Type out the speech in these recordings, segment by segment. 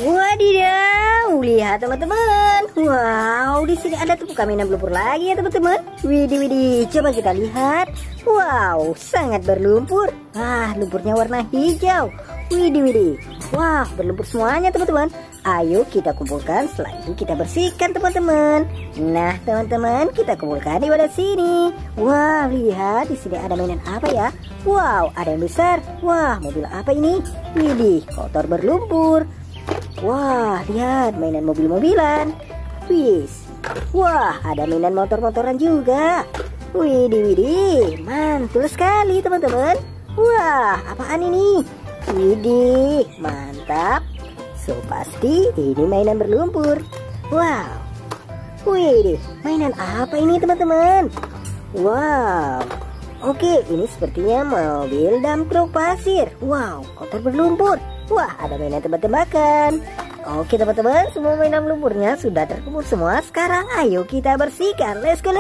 Wadidaw, lihat teman-teman. Wow, di sini ada tumpukan mainan lumpur lagi ya teman-teman. Widih, coba kita lihat. Wow, sangat berlumpur. Wah, lumpurnya warna hijau. Widih. Wah, berlumpur semuanya teman-teman. Ayo kita kumpulkan, setelah itu kita bersihkan teman-teman. Nah teman-teman, kita kumpulkan di wadah sini. Wah, lihat di sini ada mainan apa ya? Wow, ada yang besar. Wah, mobil apa ini? Widih, kotor berlumpur. Wah, lihat mainan mobil-mobilan. Wis. Wah, ada mainan motor-motoran juga. Widih, mantul sekali teman-teman. Wah, apaan ini? Widih, mantap. So, pasti ini mainan berlumpur. Wow. Widih, mainan apa ini teman-teman? Wow. Oke, ini sepertinya mobil dump truk pasir. Wow, kotor berlumpur. Wah, ada mainan tebak-tebakan. Oke teman-teman, semua mainan lumpurnya sudah terkumpul semua. Sekarang ayo kita bersihkan. Let's go.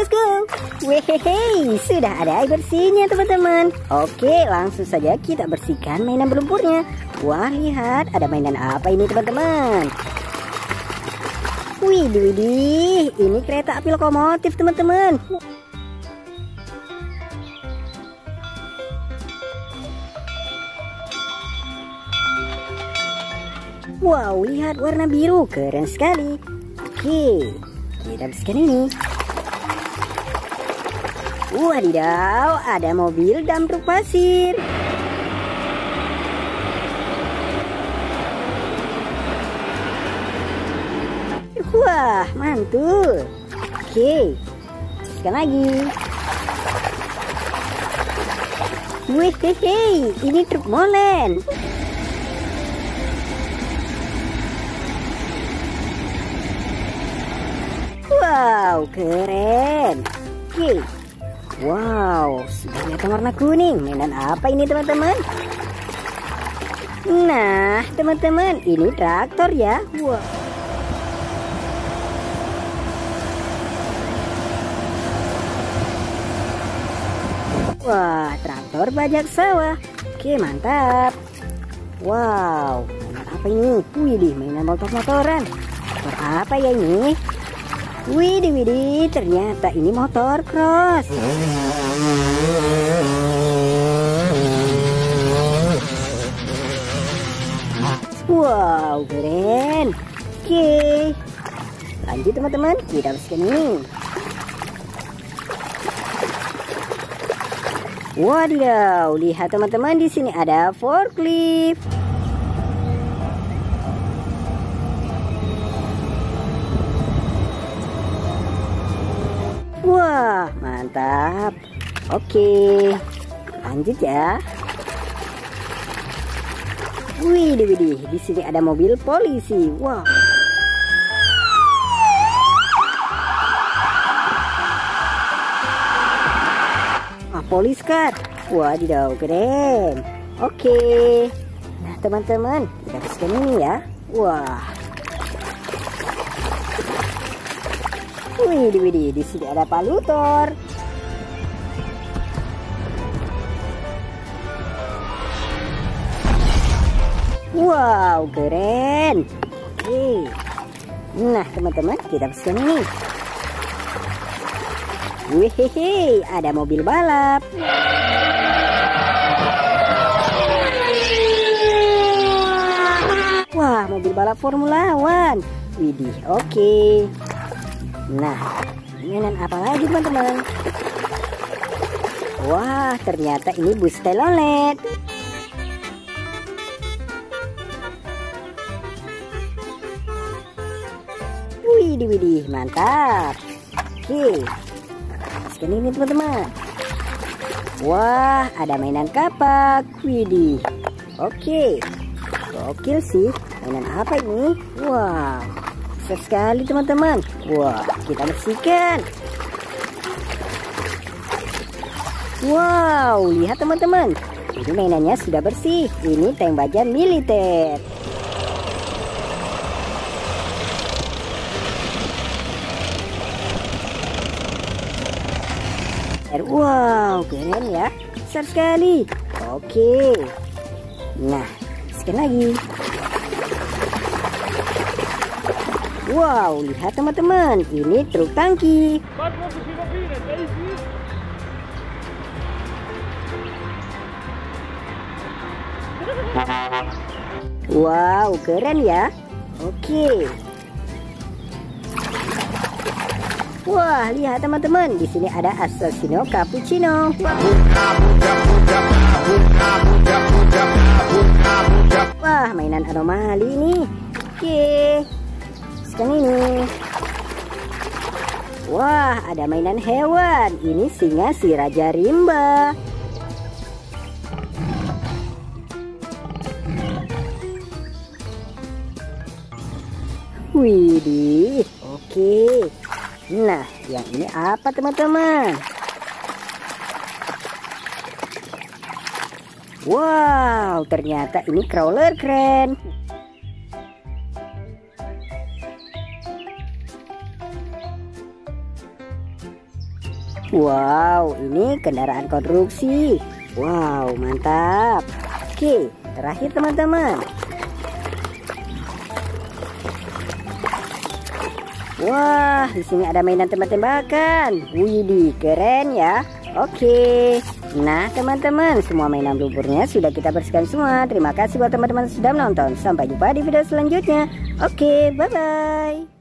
Wehehe, sudah ada air bersihnya teman-teman. Oke, langsung saja kita bersihkan mainan berlumpurnya. Wah, lihat ada mainan apa ini teman-teman? Widih, ini kereta api lokomotif teman-teman. Wow, lihat warna biru, keren sekali. Oke, kita bersihkan ini. Wadidaw, ada mobil dump truk pasir. Wah, mantul. Oke, bersihkan lagi. Wehehe, ini truk molen. Wow, keren. Oke. Wow, sudah lihat warna kuning. Mainan apa ini teman-teman? Nah, teman-teman, ini traktor ya. Wow. Wah, traktor bajak sawah. Oke, mantap. Wow, mainan apa ini? Widih, mainan motor-motoran. Motor apa ya ini? Widih, ternyata ini motor cross. Wow, keren. Oke, lanjut teman-teman, kita bersihkan ini. Wadidaw, lihat teman-teman, di sini ada forklift. Wah, mantap. Oke, lanjut ya. Widih, di sini ada mobil polisi. Wow. Police car. Wadidaw, keren. Oke. Nah, teman-teman, kita bersihkan ini ya. Wah. Widih, di sini ada palutor. Wow, keren. Oke. Nah, teman-teman, kita bersihkan ini. Wehehe, ada mobil balap. Wah, mobil balap Formula One. Widih, oke. Nah, mainan apa lagi teman-teman? Wah, ternyata ini bus telolet. Widih, mantap. Oke, sekarang ini teman-teman. Wah, ada mainan kapak. Widih, oke. Gokil sih. Mainan apa ini? Wah, besar sekali teman-teman. Wah, kita bersihkan. Wow, lihat teman-teman. Ini mainannya sudah bersih. Ini tank baja militer. Wow, keren ya. Besar sekali. Oke. Nah, sekali lagi. Wow, lihat teman-teman, ini truk tangki. Wow, keren ya. Oke. Wah, lihat teman-teman, di sini ada Assassino Cappuccino. Wah, mainan anomali ini. Oke. Sekarang ini. Wah, ada mainan hewan. Ini singa si Raja Rimba. Widih, oke. Nah, yang ini apa teman-teman? Wow, ternyata ini crawler keren. Wow, ini kendaraan konstruksi. Wow, mantap. Oke, terakhir teman-teman. Wah, di sini ada mainan tembak-tembakan. Widih, keren ya. Oke. Nah, teman-teman, semua mainan lumpurnya sudah kita bersihkan semua. Terima kasih buat teman-teman sudah menonton. Sampai jumpa di video selanjutnya. Oke, bye-bye.